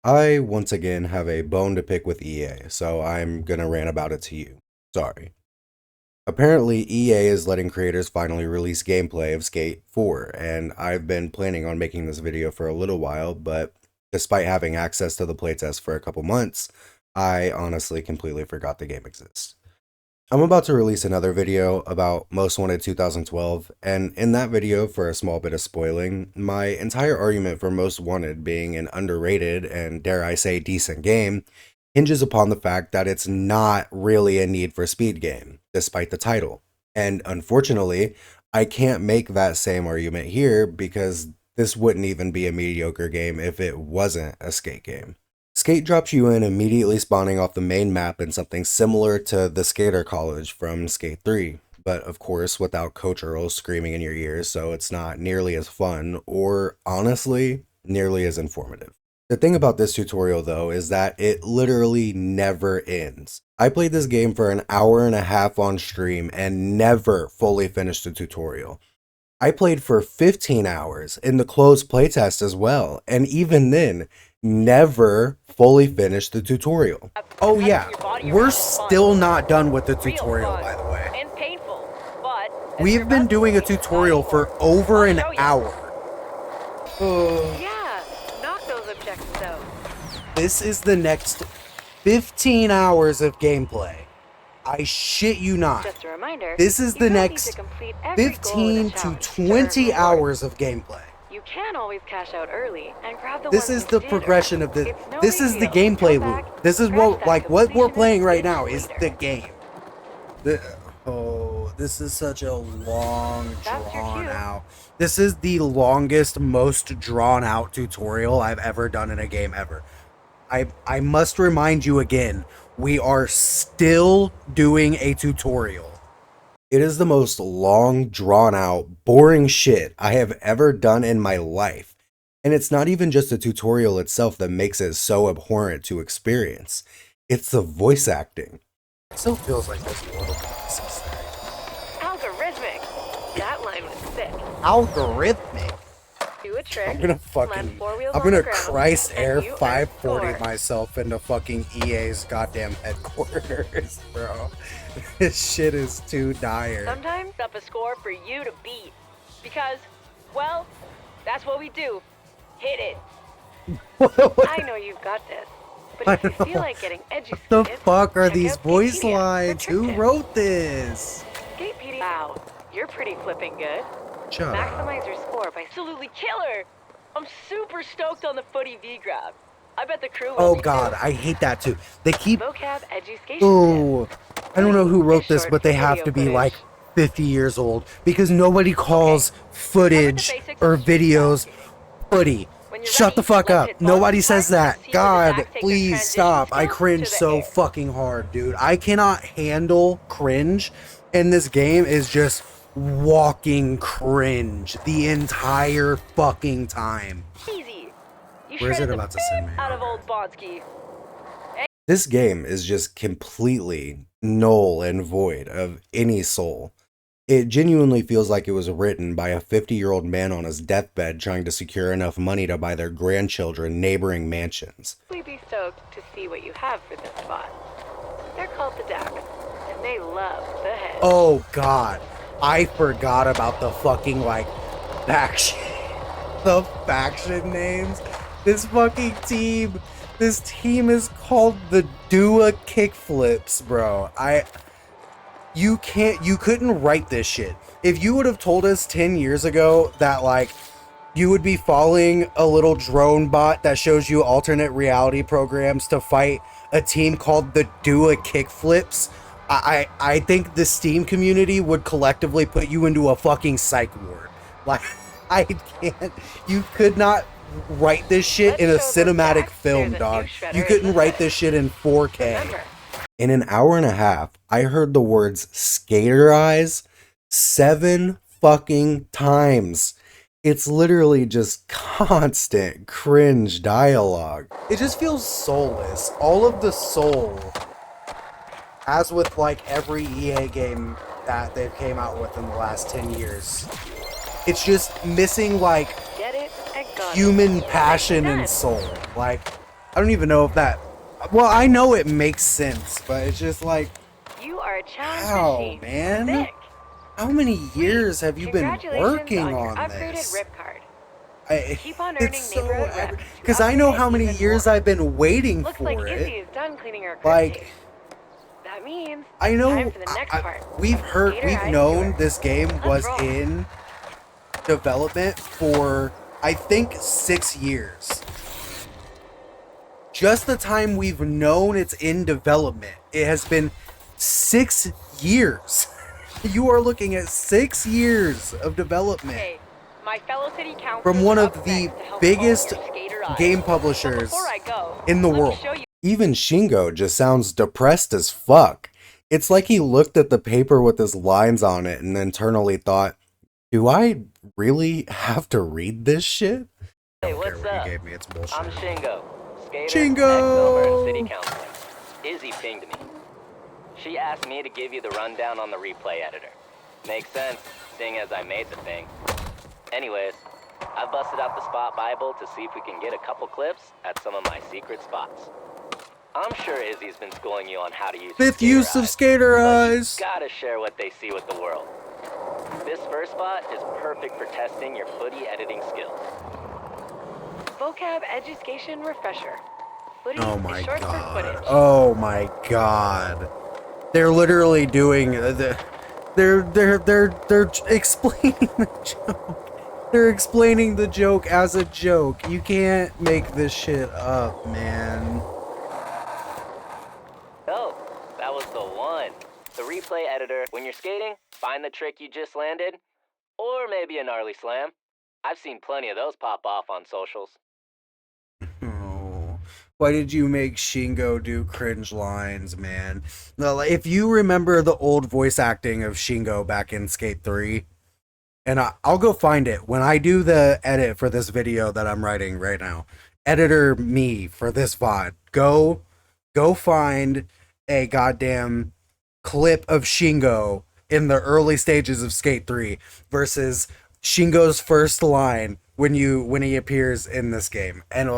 I once again have a bone to pick with EA, so I'm gonna rant about it to you. Sorry. Apparently, EA is letting creators finally release gameplay of Skate 4, and I've been planning on making this video for a little while, but despite having access to the playtest for a couple months, I honestly completely forgot the game exists. I'm about to release another video about Most Wanted 2012, and in that video, for a small bit of spoiling, my entire argument for Most Wanted being an underrated and, dare I say, decent game hinges upon the fact that it's not really a Need for Speed game, despite the title. And unfortunately, I can't make that same argument here because this wouldn't even be a mediocre game if it wasn't a skate game. Skate drops you in immediately spawning off the main map in something similar to the Skater College from Skate 3, but of course without Coach Earl screaming in your ears, so it's not nearly as fun, or honestly, nearly as informative. The thing about this tutorial though is that it literally never ends. I played this game for an hour and a half on stream and never fully finished the tutorial. I played for 15 hours in the closed playtest as well, and even then, never fully finished the tutorial. Oh yeah, we're still not done with the tutorial, by the way. We've been doing a tutorial for over an hour. Yeah, knock those objections out. This is the next 15 hours of gameplay. I shit you not. Just a reminder, This is the next 15 to 20 hours of gameplay. You can always cash out early and grab the This ones is you the did progression earn. of the. It's no This big is the deal. gameplay Come loop. back, This is scratch what that like what we're completion playing right and now finish is later. the game. This is such a long, That's your drawn cue. out. This is the longest, most drawn out tutorial I've ever done in a game ever. I must remind you again, we are still doing a tutorial. It is the most long, drawn out, boring shit I have ever done in my life. And it's not even just the tutorial itself that makes it so abhorrent to experience. It's the voice acting. It still feels like there's more to process there. Algorithmic. That line was sick. Algorithmic. Do a trick. I'm gonna land four wheels I'm on the gonna ground, Christ and Air you earn 540 score. myself into fucking EA's goddamn headquarters, bro. This shit is too dire. Sometimes up a score for you to beat. Because, well, that's what we do. Hit it. I know you've got this. But if you feel like getting edgy, What the fuck are check these out voice Skatepedia for lines? trick Who tips. wrote this? Skatepedia. Wow, you're pretty flipping good. Shut up. Maximize your score by absolutely killer. I'm super stoked on the footy V grab. I bet the crew will Oh be god, too. I hate that too. They keep. Vocab education. Oh, I don't know who wrote this, Short but they have video to be footage. like 50 years old because nobody calls footage basics or of videos footy. When you're Shut the ready, fuck let's up. hit pause. Nobody says Time to that. see where the God, Zach take their please transition stop. I skills cringe to the so air. fucking hard, dude. I cannot handle cringe, and this game is just walking cringe the entire fucking time. Easy. You Where's shredded it the about to send me? out of old Bonsky. This game is just completely null and void of any soul. It genuinely feels like it was written by a 50-year-old man on his deathbed trying to secure enough money to buy their grandchildren neighboring mansions. We'd be stoked to see what you have for this spot. They're called the Duck, and they love the head. Oh god, I forgot about the fucking like faction, the faction names. This team is called the Dua Kickflips, bro. You couldn't write this shit. If you would have told us 10 years ago that like you would be following a little drone bot that shows you alternate reality programs to fight a team called the Dua Kickflips, I think the Steam community would collectively put you into a fucking psych ward. Like, I can't. You could not write this shit in a Let's show those cinematic Jacks film, there's a dog. new shredder You in couldn't the write hood. this shit in 4K. Remember, In an hour and a half, I heard the words skater eyes 7 fucking times. It's literally just constant cringe dialogue. It just feels soulless. All of the soul, as with like every EA game that they've came out with in the last 10 years, it's just missing like get it and got human it. passion Done. and soul. Like, I don't even know if that... Well, I know it makes sense, but it's just like, You are a challenge how, machine. man? Sick. How many Sweet. years have you been Congratulations working on your on upgraded this? rip card. I, Keep on it's earning so neighborhood reps to because I upgrade know it how many even years more. I've been waiting Looks like for Izzy it. is done cleaning her crypt Like, tape. That means I time know for the next part. Skater we've Eyes known Tour. this game Let's was roll. in development for, I think, 6 years. Just the time we've known it's in development, it has been 6 years. You are looking at 6 years of development Hey, my fellow city from councilors one are of up the next to help hone biggest your skater eyes. game But before publishers I go, in the let me world. show you. Even Shingo just sounds depressed as fuck. It's like he looked at the paper with his lines on it and internally thought, do I really have to read this shit? I Hey, don't care what's what you up? gave me, it's bullshit. I'm Shingo, skater, ex-Silver, and city Shingo! councilor. Izzy pinged me. She asked me to give you the rundown on the replay editor. Makes sense, seeing as I made the thing. Anyways, I've busted out the spot Bible to see if we can get a couple clips at some of my secret spots. I'm sure Izzy's been schooling you on how to use Fifth skater use of eyes, skater but you eyes! gotta share what they see with the world. This first spot is perfect for testing your footy editing skills. Vocab Education Refresher. Footy Oh is my short for god. footage. Oh my god. They're literally doing they're explaining the joke. They're explaining the joke as a joke. You can't make this shit up, man. Oh, that was the one. The replay editor. When you're skating, find the trick you just landed, or maybe a gnarly slam. I've seen plenty of those pop off on socials. Oh, why did you make Shingo do cringe lines, man? No, like, if you remember the old voice acting of Shingo back in Skate 3, and I'll go find it when I do the edit for this video that I'm writing right now. Editor me for this VOD. Go find a goddamn clip of Shingo in the early stages of Skate 3 versus Shingo's first line when he appears in this game. And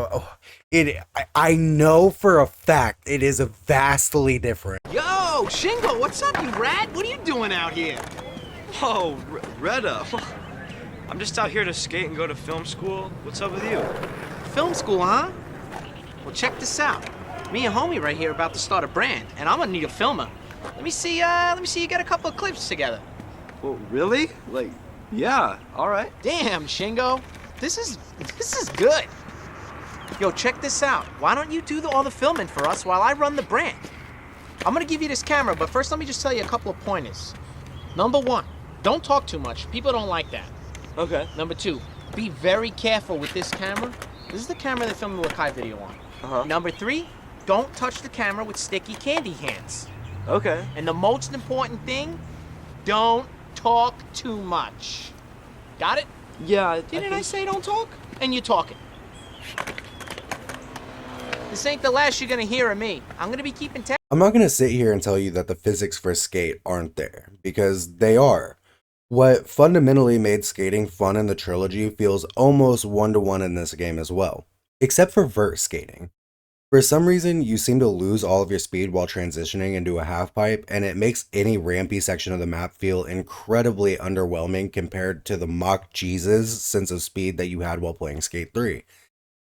I know for a fact it is vastly different. Yo, Shingo, what's up, you rat? What are you doing out here? Oh, Retta. I'm just out here to skate and go to film school. What's up with you? Film school, huh? Well, check this out. Me and homie right here about to start a brand, and I'm gonna need a filmer. Let me see you get a couple of clips together. Well, really? Like, yeah, all right. Damn, Shingo, this is good. Yo, check this out. Why don't you do all the filming for us while I run the brand? I'm gonna give you this camera, but first let me just tell you a couple of pointers. Number one, don't talk too much. People don't like that. Okay. Number two, be very careful with this camera. This is the camera they filmed the Wakai video on. Uh-huh. Number three, don't touch the camera with sticky candy hands. Okay. And the most important thing, don't talk too much. Got it? Yeah, Didn't I say don't talk? And you're talking. This ain't the last you're gonna hear of me. I'm gonna be keeping tabs. I'm not going to sit here and tell you that the physics for skate aren't there, because they are. What fundamentally made skating fun in the trilogy feels almost one-to-one in this game as well, except for vert skating. For some reason, you seem to lose all of your speed while transitioning into a half pipe, and it makes any rampy section of the map feel incredibly underwhelming compared to the mock Jesus sense of speed that you had while playing Skate 3.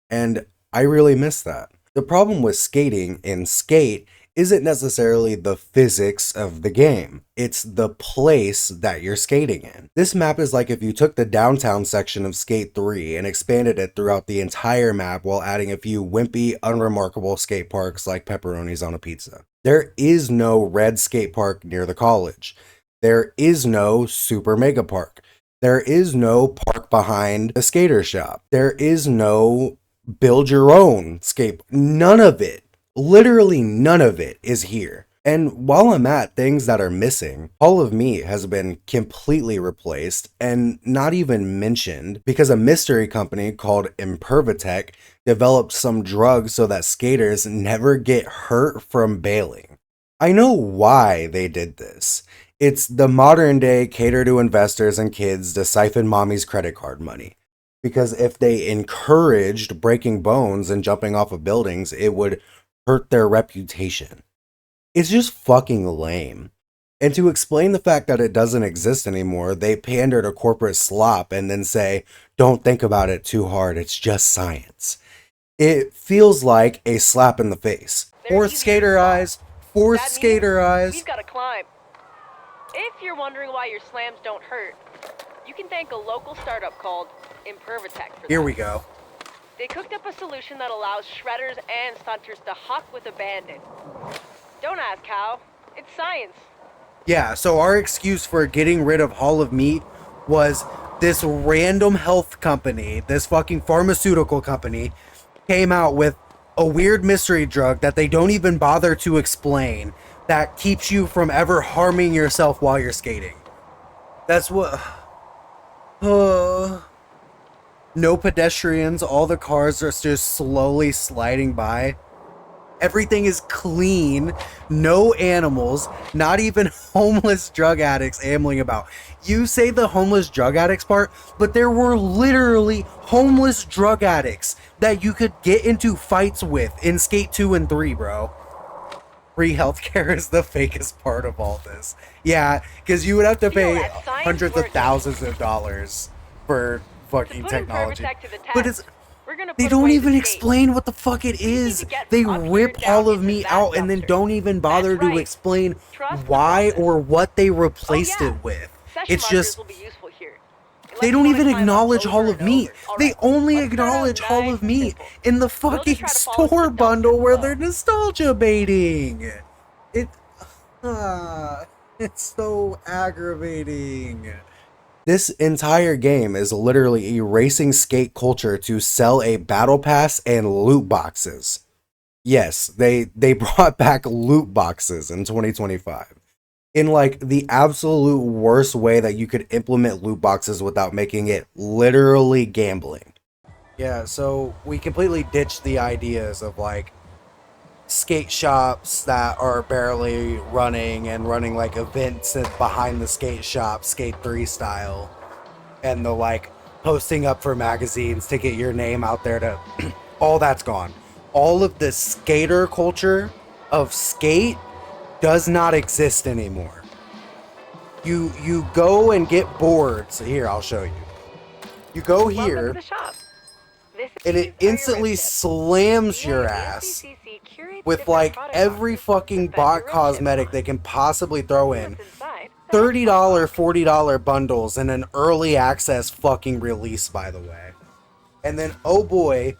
And I really miss that. The problem with skating in Skate isn't necessarily the physics of the game, it's the place that you're skating in. This map is like if you took the downtown section of Skate 3 and expanded it throughout the entire map while adding a few wimpy, unremarkable skate parks like pepperonis on a pizza. There is no red skate park near the college. There is no super mega park. There is no park behind a skater shop. There is no build your own skate. None of it, literally none of it is here. And while I'm at things that are missing, Hall of Meat has been completely replaced and not even mentioned because a mystery company called Impervatech developed some drugs so that skaters never get hurt from bailing. I know why they did this. It's the modern day cater to investors and kids to siphon mommy's credit card money. Because if they encouraged breaking bones and jumping off of buildings, it would hurt their reputation. It's just fucking lame. And to explain the fact that it doesn't exist anymore, they pander to corporate slop and then say, don't think about it too hard, it's just science. It feels like a slap in the face. Fourth skater eyes, fourth That means skater eyes. We've got to climb. If you're wondering why your slams don't hurt, you can thank a local startup called Impervatech for Here that. we go. They cooked up a solution that allows shredders and stunters to huck with abandon. Don't ask how. It's science. Yeah, so our excuse for getting rid of Hall of Meat was this random health company, this fucking pharmaceutical company, came out with a weird mystery drug that they don't even bother to explain that keeps you from ever harming yourself while you're skating. That's what... no pedestrians, all the cars are just slowly sliding by. Everything is clean, no animals, not even homeless drug addicts ambling about. You say the homeless drug addicts part, but there were literally homeless drug addicts that you could get into fights with in Skate 2 and 3, bro. Free healthcare is the fakest part of all this. Yeah, because you would have to pay that science hundreds of working. thousands of dollars for fucking To put technology. Impervatech to the test, But it's... we're gonna They put don't away even the explain what the fuck it We need is. to get They from up here rip down Hall of into Meat that out and then dumpster. don't even bother That's to right. explain Trust the why process. or what they replaced Oh, yeah. it with. Session It's markers just... will be useful here. They Unless don't you wanna even climb up acknowledge over Hall of and Meat. over. All They right, only let's start out acknowledge Hall nice of and Meat simple. in the We'll fucking just try to follow store the dumpster bundle where flow. they're nostalgia baiting. It... it's so aggravating. This entire game is literally erasing skate culture to sell a battle pass and loot boxes. Yes, they brought back loot boxes in 2025. In like the absolute worst way that you could implement loot boxes without making it literally gambling. Yeah, so we completely ditched the ideas of like skate shops that are barely running and running like events behind the skate shop, Skate 3 style, and the like posting up for magazines to get your name out there to all that's gone. All of the skater culture of skate does not exist anymore. You go and get boards. Here, I'll show you. You go Welcome to here the shop. This and is it our instantly red ship. slams EA your and ass CCC curates with different like product every boxes fucking to spend bot your red chip cosmetic on. they can possibly throw See in. what's inside. $30, $40 bundles and an early access fucking release, by the way. And then, oh boy,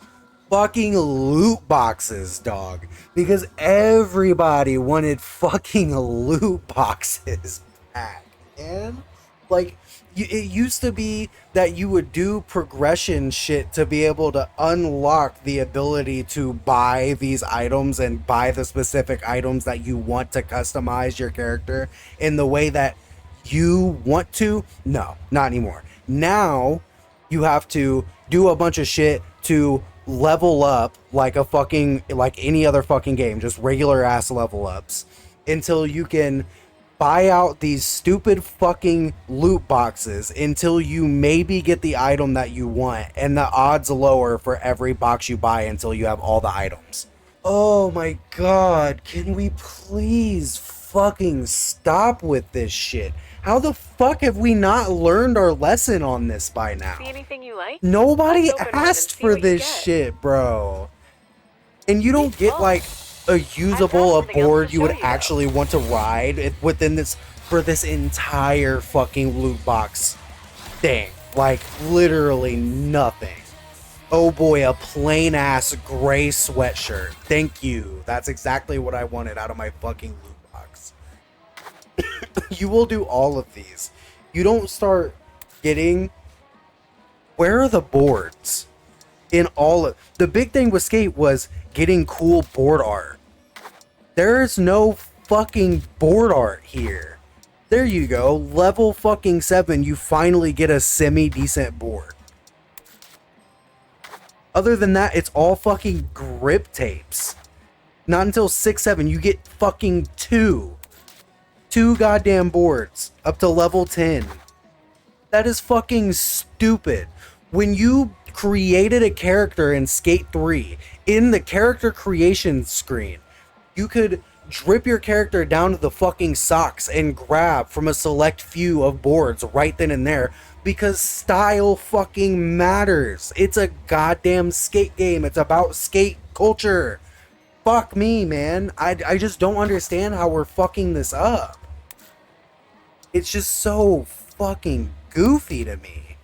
fucking loot boxes, dog. Because everybody wanted fucking loot boxes back. And, like, it used to be that you would do progression shit to be able to unlock the ability to buy these items and buy the specific items that you want to customize your character in the way that you want to. No, not anymore. Now you have to do a bunch of shit to level up like a fucking, like any other fucking game, just regular ass level ups until you can buy out these stupid fucking loot boxes until you maybe get the item that you want, and the odds lower for every box you buy until you have all the items. Oh my god, can we please fucking stop with this shit? How the fuck have we not learned our lesson on this by now? See anything you like? Nobody Let's open one and asked see for what you this get. shit, bro. And you don't Sweet get balls. like a usable something else board to you would show you, though. actually want to ride within this for this entire fucking loot box thing. Like literally nothing. Oh boy, a plain ass gray sweatshirt. Thank you. That's exactly what I wanted out of my fucking loot box. You will do all of these. You don't start getting... Where are the boards? In all of... The big thing with Skate was getting cool board art. There's no fucking board art here. There you go. Level fucking 7, you finally get a semi-decent board. Other than that, it's all fucking grip tapes. Not until 6, 7, you get fucking 2 goddamn boards up to level 10. That is fucking stupid. When you created a character in Skate 3, in the character creation screen, you could drip your character down to the fucking socks and grab from a select few of boards right then and there, because style fucking matters. It's a goddamn skate game. It's about skate culture. Fuck me, man. I just don't understand how we're fucking this up. It's just so fucking goofy to me.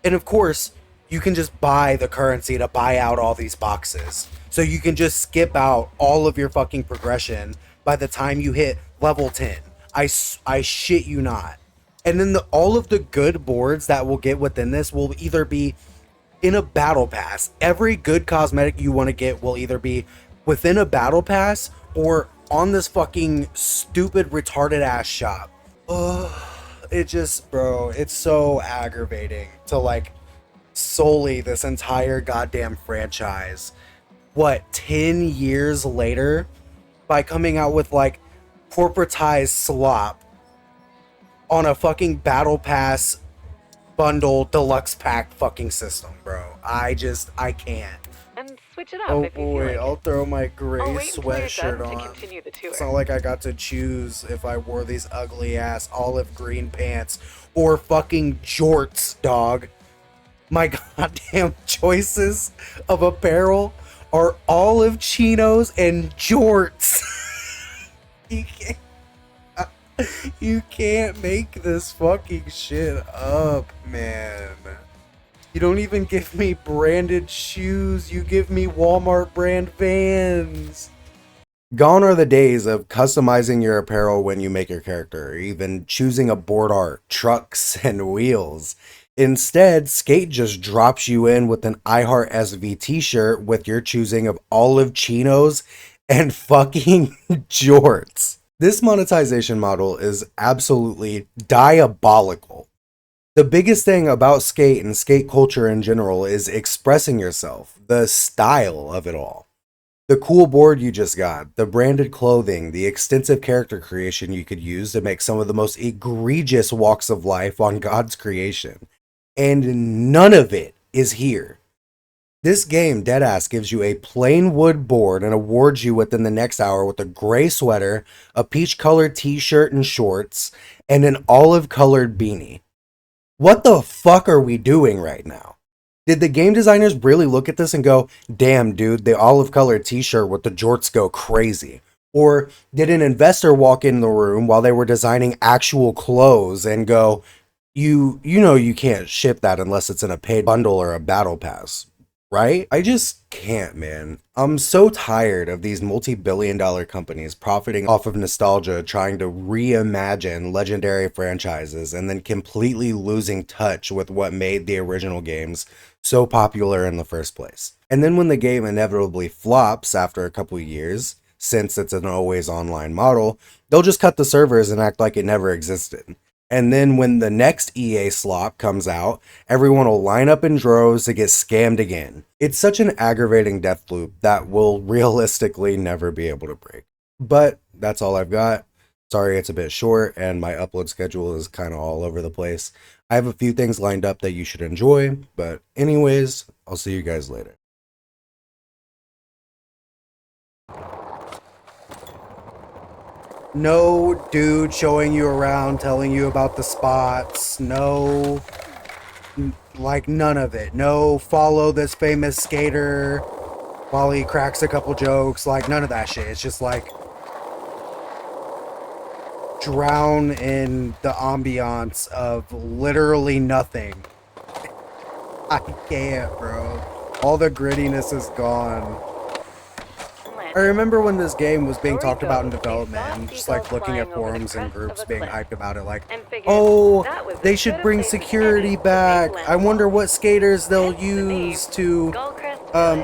And of course, you can just buy the currency to buy out all these boxes. So you can just skip out all of your fucking progression by the time you hit level 10. I shit you not. And then all of the good boards that we'll get within this will either be in a battle pass. Every good cosmetic you want to get will either be within a battle pass or on this fucking stupid retarded ass shop. Ugh, it just, bro, it's so aggravating to like solely this entire goddamn franchise. What, 10 years later, by coming out with like corporatized slop on a fucking battle pass bundle deluxe pack fucking system, bro. I can't. And switch it up Oh if you feel boy, like I'll it. throw my gray I'll wait until you're sweatshirt done to on. continue the tour. It's not like I got to choose if I wore these ugly ass olive green pants or fucking jorts, dog. My goddamn choices of apparel are olive chinos and jorts. You can't make this fucking shit up, man. You don't even give me branded shoes, you give me Walmart brand Vans. Gone are the days of customizing your apparel when you make your character, or even choosing a board art, trucks, and wheels. Instead, Skate just drops you in with an iHeart SV t-shirt with your choosing of olive chinos and fucking jorts. This monetization model is absolutely diabolical. The biggest thing about skate and skate culture in general is expressing yourself, the style of it all. The cool board you just got, the branded clothing, the extensive character creation you could use to make some of the most egregious walks of life on God's creation. And none of it is here. This game, deadass, gives you a plain wood board and awards you within the next hour with a gray sweater, a peach-colored t-shirt and shorts, and an olive-colored beanie. What the fuck are we doing right now? Did the game designers really look at this and go, damn dude, the olive-colored t-shirt with the jorts go crazy? Or did an investor walk in the room while they were designing actual clothes and go, you know you can't ship that unless it's in a paid bundle or a battle pass? Right? I just can't, man. I'm so tired of these multi-billion-dollar companies profiting off of nostalgia, trying to reimagine legendary franchises and then completely losing touch with what made the original games so popular in the first place. And then when the game inevitably flops after a couple years, since it's an always online model, they'll just cut the servers and act like it never existed. And then when the next EA slop comes out, everyone will line up in droves to get scammed again. It's such an aggravating death loop that we'll realistically never be able to break. But that's all I've got. Sorry it's a bit short and my upload schedule is kind of all over the place. I have a few things lined up that you should enjoy, but anyways, I'll see you guys later. No dude showing you around, telling you about the spots. No, like none of it. No follow this famous skater while he cracks a couple jokes. Like none of that shit. It's just like drown in the ambiance of literally nothing. I can't, bro. All the grittiness is gone. I remember when this game was being talked about in development, and just like looking at forums and groups being hyped about it, like, oh, they should bring security back. I wonder what skaters they'll use to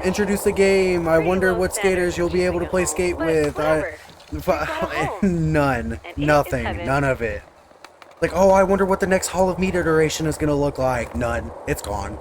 introduce the game. I wonder what skaters you'll be able to play skate with. None. Nothing. None of it. Like, oh, I wonder what the next Hall of Meat iteration is going to look like. None. It's gone.